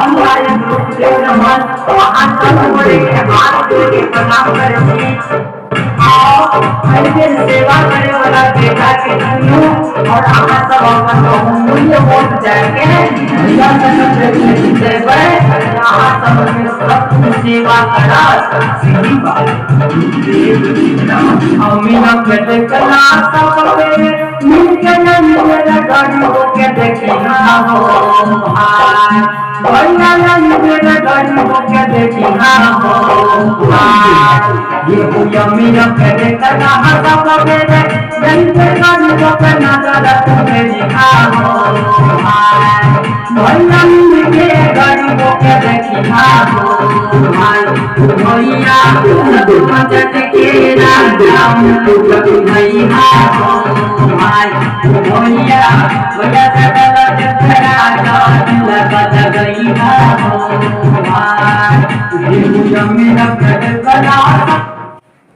Online रूप से नमन वहाँ सब बड़े के हाथ जोड़ के प्रणाम करेंगे। आओ ऐसे सेवा करे वाला बेटा के सुनो और आना सब अपन मूल्य वोट जाके यह सब देवे यहाँ सब में सब सेवा करा सीधी बात अमीना के देखना सब पे मिलके न मिले गाड़ी हो के देखना हो भाई भैया न मिले गाड़ी हो के देखना हो भाई ये हुई अमीना के देखना सब पे नहीं पे गाड़ी हो के नजर तुम्हें दिखा हो भाई भैया मिले गाड़ी हो के देखना हो भाई भैया तुम जट के राम भैया हो भाई भैया भैया लगा गई हो भाई मेरा घर बना